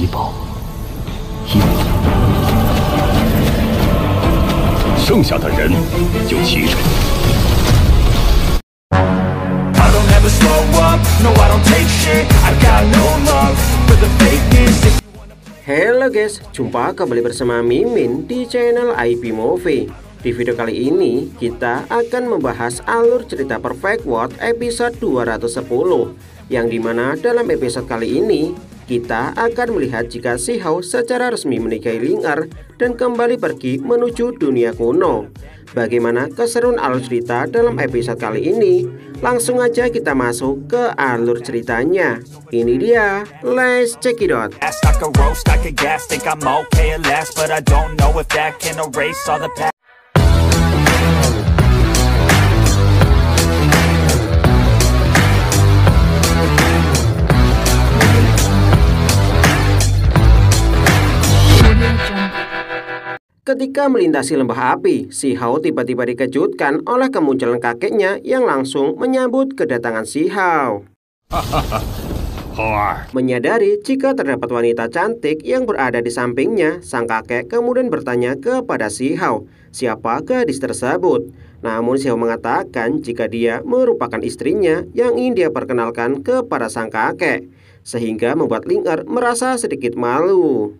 一报，一命。剩下的人就7人。I don't ever slow up, no I don't take shit. I got no love for the fakeness. Halo guys, jumpa kembali bersama Mimin di channel IP Movie. Di video kali ini kita akan membahas alur cerita Perfect World episode 210, yang dimana dalam episode kali ini kita akan melihat jika Si Hao secara resmi menikahi Ling Er dan kembali pergi menuju dunia kuno. Bagaimana keseruan alur cerita dalam episode kali ini? Langsung aja kita masuk ke alur ceritanya. Ini dia, let's check it out. I could roast, I could gas, think I'm okay at last, but I don't know if that can erase all the past. Ketika melintasi lembah api, Si Hao tiba-tiba dikejutkan oleh kemunculan kakeknya yang langsung menyambut kedatangan Si Hao. Menyadari jika terdapat wanita cantik yang berada di sampingnya, sang kakek kemudian bertanya kepada Si Hao, siapa gadis tersebut. Namun Si Hao mengatakan jika dia merupakan istrinya yang ingin dia perkenalkan kepada sang kakek, sehingga membuat Ling Er merasa sedikit malu.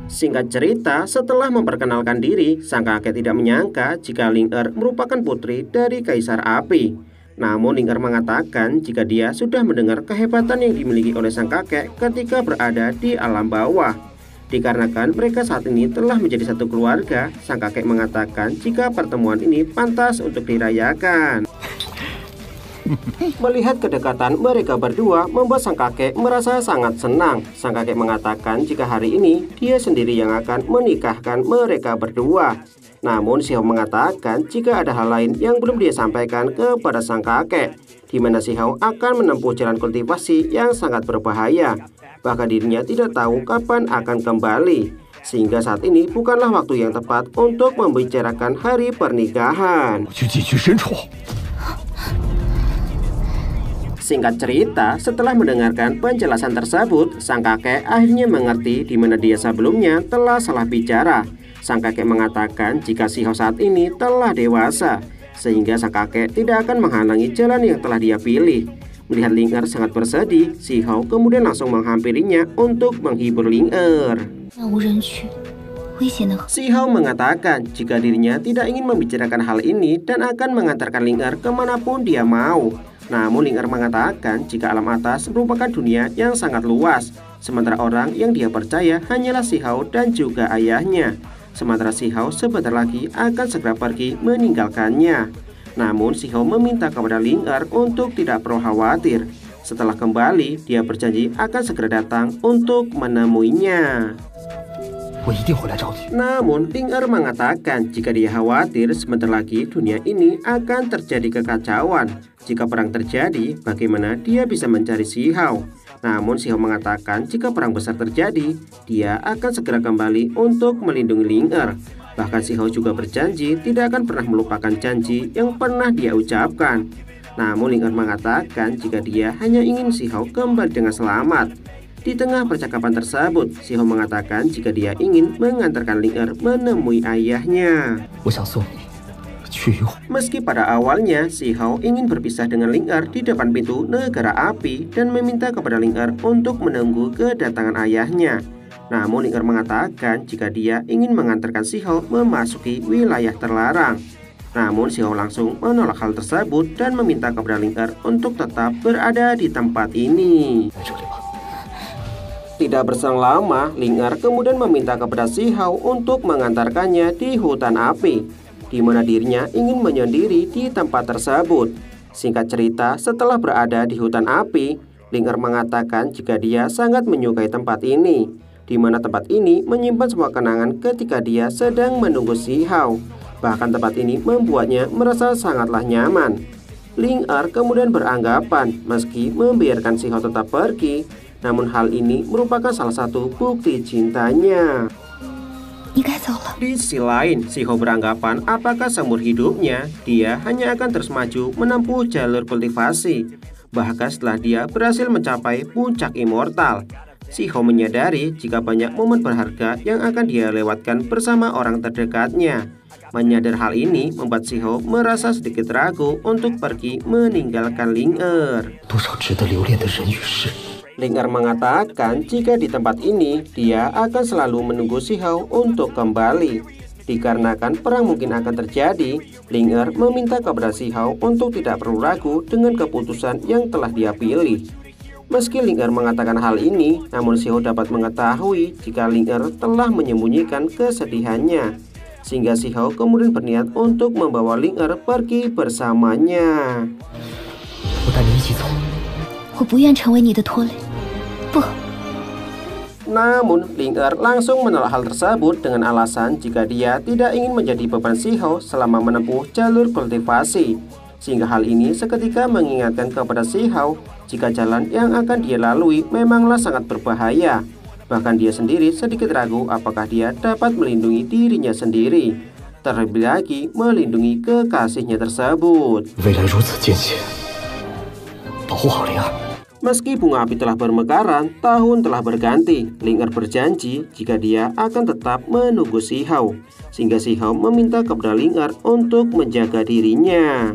Singkat cerita, setelah memperkenalkan diri, sang kakek tidak menyangka jika Ling Er merupakan putri dari Kaisar Api. Namun Ling Er mengatakan jika dia sudah mendengar kehebatan yang dimiliki oleh sang kakek ketika berada di alam bawah. Dikarenakan mereka saat ini telah menjadi satu keluarga, sang kakek mengatakan jika pertemuan ini pantas untuk dirayakan. Melihat kedekatan mereka berdua membuat sang kakek merasa sangat senang. Sang kakek mengatakan jika hari ini dia sendiri yang akan menikahkan mereka berdua. Namun Si Hao mengatakan jika ada hal lain yang belum dia sampaikan kepada sang kakek, di mana Si Hao akan menempuh jalan kultivasi yang sangat berbahaya. Bahkan dirinya tidak tahu kapan akan kembali, sehingga saat ini bukanlah waktu yang tepat untuk membicarakan hari pernikahan. Singkat cerita, setelah mendengarkan penjelasan tersebut, sang kakek akhirnya mengerti di mana dia sebelumnya telah salah bicara. Sang kakek mengatakan jika Si Hao saat ini telah dewasa, sehingga sang kakek tidak akan menghalangi jalan yang telah dia pilih. Melihat Ling Er sangat bersedih, Si Hao kemudian langsung menghampirinya untuk menghibur Ling Er. Si Hao mengatakan jika dirinya tidak ingin membicarakan hal ini dan akan mengantarkan Ling Er kemanapun dia mau. Namun Ling Er mengatakan jika alam atas merupakan dunia yang sangat luas, sementara orang yang dia percaya hanyalah Si Hao dan juga ayahnya. Sementara Si Hao sebentar lagi akan segera pergi meninggalkannya. Namun Si Hao meminta kepada Ling Er untuk tidak perlu khawatir. Setelah kembali, dia berjanji akan segera datang untuk menemuinya. Namun Ling Er mengatakan jika dia khawatir sebentar lagi dunia ini akan terjadi kekacauan. Jika perang terjadi, bagaimana dia bisa mencari Si Hao? Namun Si Hao mengatakan jika perang besar terjadi, dia akan segera kembali untuk melindungi Ling Er. Bahkan Si Hao juga berjanji tidak akan pernah melupakan janji yang pernah dia ucapkan. Namun Ling Er mengatakan jika dia hanya ingin Si Hao kembali dengan selamat. Di tengah percakapan tersebut, Si Hao mengatakan jika dia ingin mengantarkan Ling Er menemui ayahnya. Meski pada awalnya Si Hao ingin berpisah dengan Ling Er di depan pintu negara api dan meminta kepada Ling Er untuk menunggu kedatangan ayahnya. Namun Ling Er mengatakan jika dia ingin mengantarkan Si Hao memasuki wilayah terlarang. Namun Si Hao langsung menolak hal tersebut dan meminta kepada Ling Er untuk tetap berada di tempat ini. Tidak berselang lama, Ling Er kemudian meminta kepada Si Hao untuk mengantarkannya di hutan api, di mana dirinya ingin menyendiri di tempat tersebut. Singkat cerita, setelah berada di hutan api, Ling Er mengatakan jika dia sangat menyukai tempat ini, di mana tempat ini menyimpan semua kenangan ketika dia sedang menunggu Si Hao. Bahkan tempat ini membuatnya merasa sangatlah nyaman. Ling Er kemudian beranggapan meski membiarkan Si Hao tetap pergi, namun hal ini merupakan salah satu bukti cintanya. Di sisi lain, Si Hao beranggapan apakah seumur hidupnya dia hanya akan terus maju menempuh jalur kultivasi. Bahkan setelah dia berhasil mencapai puncak immortal, Si Hao menyadari jika banyak momen berharga yang akan dia lewatkan bersama orang terdekatnya. Menyadar hal ini membuat si Hao merasa sedikit ragu untuk pergi meninggalkan Ling Er. Ling Er mengatakan jika di tempat ini dia akan selalu menunggu si Hao untuk kembali. Dikarenakan perang mungkin akan terjadi, Ling Er meminta kepada si Hao untuk tidak perlu ragu dengan keputusan yang telah dia pilih. Meski Ling Er mengatakan hal ini, namun si Hao dapat mengetahui jika Ling Er telah menyembunyikan kesedihannya. Sehingga si Hao kemudian berniat untuk membawa Ling Er pergi bersamanya. Namun Ling Er langsung menolak hal tersebut dengan alasan jika dia tidak ingin menjadi beban si Hao selama menempuh jalur kultivasi. Sehingga hal ini seketika mengingatkan kepada si Hao jika jalan yang akan dia lalui memanglah sangat berbahaya. Bahkan dia sendiri sedikit ragu apakah dia dapat melindungi dirinya sendiri, terlebih lagi melindungi kekasihnya tersebut. Meski bunga api telah bermekaran, tahun telah berganti. Ling Er berjanji jika dia akan tetap menunggu si Hao. Sehingga si Hao meminta kepada Ling Er untuk menjaga dirinya.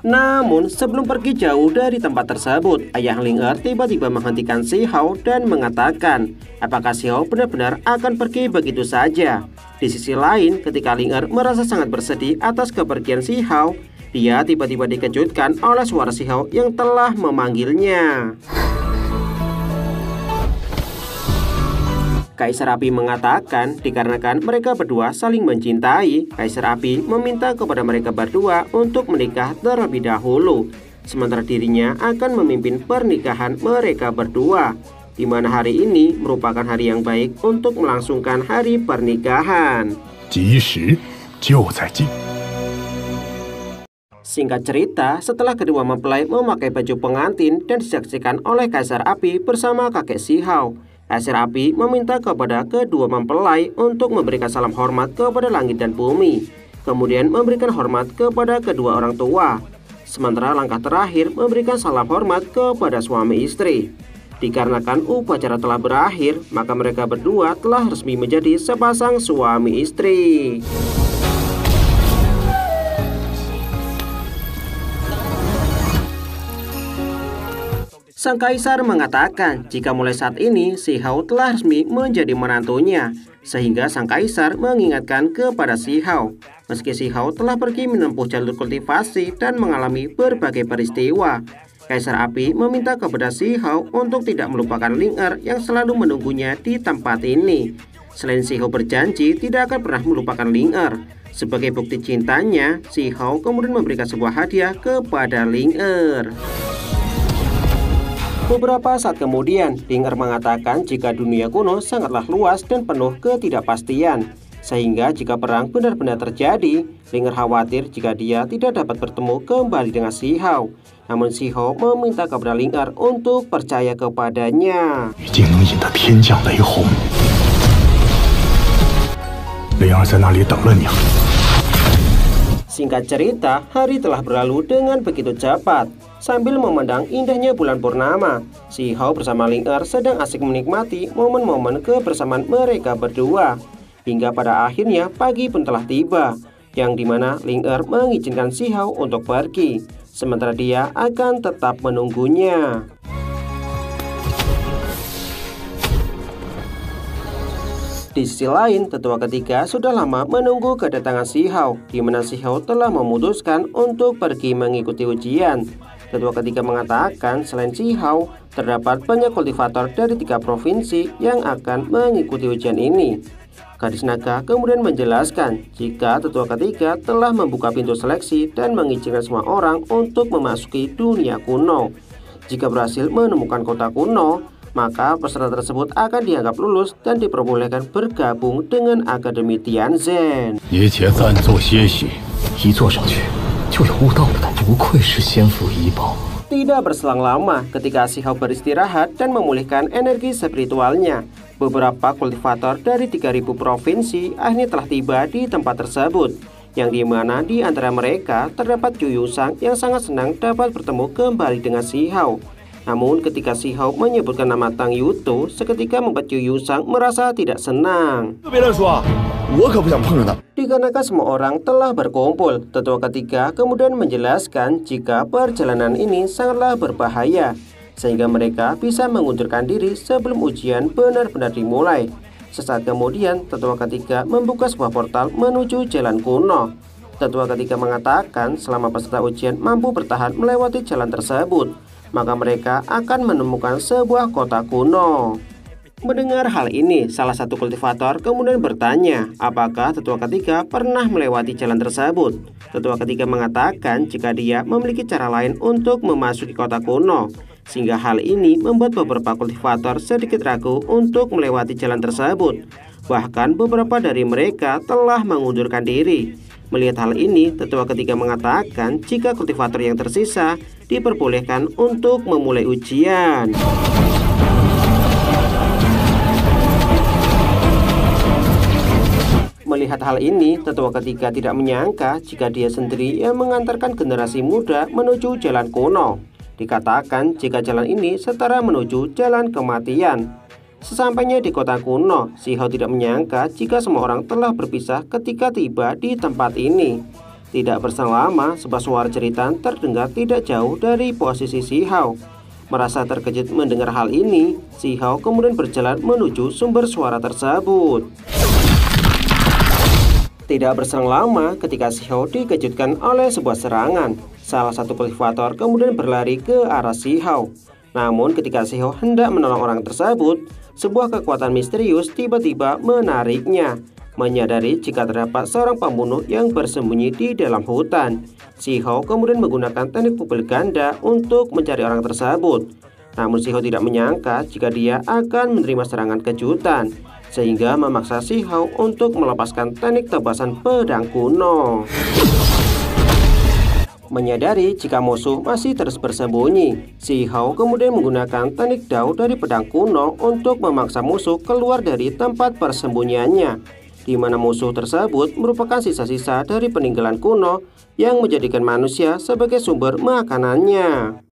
Namun sebelum pergi jauh dari tempat tersebut, ayah Ling Er tiba-tiba menghentikan si Hao dan mengatakan apakah si Hao benar-benar akan pergi begitu saja. Di sisi lain, ketika Ling Er merasa sangat bersedih atas kepergian si Hao, dia tiba-tiba dikejutkan oleh suara si Hao yang telah memanggilnya. Kaisar Api mengatakan dikarenakan mereka berdua saling mencintai, Kaisar Api meminta kepada mereka berdua untuk menikah terlebih dahulu. Sementara dirinya akan memimpin pernikahan mereka berdua, di mana hari ini merupakan hari yang baik untuk melangsungkan hari pernikahan. Singkat cerita, setelah kedua mempelai memakai baju pengantin dan disaksikan oleh Kaisar Api bersama kakek si Hao, Kaisar Api meminta kepada kedua mempelai untuk memberikan salam hormat kepada langit dan bumi, kemudian memberikan hormat kepada kedua orang tua. Sementara langkah terakhir memberikan salam hormat kepada suami istri. Dikarenakan upacara telah berakhir, maka mereka berdua telah resmi menjadi sepasang suami istri. Sang kaisar mengatakan jika mulai saat ini si Hao telah resmi menjadi menantunya, sehingga sang kaisar mengingatkan kepada si Hao. Meski si Hao telah pergi menempuh jalur kultivasi dan mengalami berbagai peristiwa, Kaisar Api meminta kepada si Hao untuk tidak melupakan Ling Er yang selalu menunggunya di tempat ini. Selain si Hao berjanji tidak akan pernah melupakan Ling Er, sebagai bukti cintanya, si Hao kemudian memberikan sebuah hadiah kepada Ling Er. Beberapa saat kemudian, Ling Er mengatakan jika dunia kuno sangatlah luas dan penuh ketidakpastian. Sehingga jika perang benar-benar terjadi, Ling Er khawatir jika dia tidak dapat bertemu kembali dengan si Hao. Namun si Hao meminta kepada Ling Er untuk percaya kepadanya. Singkat cerita, hari telah berlalu dengan begitu cepat. Sambil memandang indahnya bulan purnama, si Hao bersama Ling Er sedang asik menikmati momen-momen kebersamaan mereka berdua. Hingga pada akhirnya pagi pun telah tiba, yang dimana Ling Er mengizinkan si Hao untuk pergi, sementara dia akan tetap menunggunya. Di sisi lain, tetua ketiga sudah lama menunggu kedatangan si Hao, di mana si Hao telah memutuskan untuk pergi mengikuti ujian. Tetua ketiga mengatakan selain si Hao, terdapat banyak kultivator dari 3 provinsi yang akan mengikuti ujian ini. Gadis naga kemudian menjelaskan jika tetua ketiga telah membuka pintu seleksi dan mengizinkan semua orang untuk memasuki dunia kuno. Jika berhasil menemukan kota kuno, maka peserta tersebut akan dianggap lulus dan diperbolehkan bergabung dengan Akademi Tianzhen. Tidak berselang lama ketika si Hao beristirahat dan memulihkan energi spiritualnya, beberapa kultivator dari 3000 provinsi akhirnya telah tiba di tempat tersebut. yang dimana di antara mereka terdapat Yu Yusang yang sangat senang dapat bertemu kembali dengan Si Hao. Namun ketika Si Hao menyebutkan nama Tang Yutu, seketika membuat Yu Yusang merasa tidak senang. Dikarenakan semua orang telah berkumpul, tetua ketiga kemudian menjelaskan jika perjalanan ini sangatlah berbahaya, sehingga mereka bisa mengundurkan diri sebelum ujian benar-benar dimulai. Sesaat kemudian, tetua ketiga membuka sebuah portal menuju jalan kuno. Tetua ketiga mengatakan selama peserta ujian mampu bertahan melewati jalan tersebut, maka mereka akan menemukan sebuah kota kuno. Mendengar hal ini, salah satu kultivator kemudian bertanya, apakah tetua ketiga pernah melewati jalan tersebut? Tetua ketiga mengatakan jika dia memiliki cara lain untuk memasuki kota kuno, sehingga hal ini membuat beberapa kultivator sedikit ragu untuk melewati jalan tersebut. Bahkan beberapa dari mereka telah mengundurkan diri. Melihat hal ini, tetua ketiga mengatakan jika kultivator yang tersisa diperbolehkan untuk memulai ujian. Melihat hal ini, tetua ketiga tidak menyangka jika dia sendiri yang mengantarkan generasi muda menuju jalan kuno. Dikatakan jika jalan ini setara menuju jalan kematian. Sesampainya di kota kuno, Si Hao tidak menyangka jika semua orang telah berpisah ketika tiba di tempat ini. Tidak berselang lama, sebuah suara jeritan terdengar tidak jauh dari posisi Si Hao. Merasa terkejut mendengar hal ini, Si Hao kemudian berjalan menuju sumber suara tersebut. Tidak berselang lama ketika Si Hao dikejutkan oleh sebuah serangan. Salah satu kultivator kemudian berlari ke arah Si Hao. Namun ketika Si Hao hendak menolong orang tersebut, sebuah kekuatan misterius tiba-tiba menariknya. Menyadari jika terdapat seorang pembunuh yang bersembunyi di dalam hutan, Si Hao kemudian menggunakan teknik pupil ganda untuk mencari orang tersebut. Namun Si Hao tidak menyangka jika dia akan menerima serangan kejutan, sehingga memaksa Si Hao untuk melepaskan teknik tebasan pedang kuno. Menyadari jika musuh masih terus bersembunyi, Si Hao kemudian menggunakan teknik dao dari pedang kuno untuk memaksa musuh keluar dari tempat persembunyiannya, di mana musuh tersebut merupakan sisa-sisa dari peninggalan kuno yang menjadikan manusia sebagai sumber makanannya.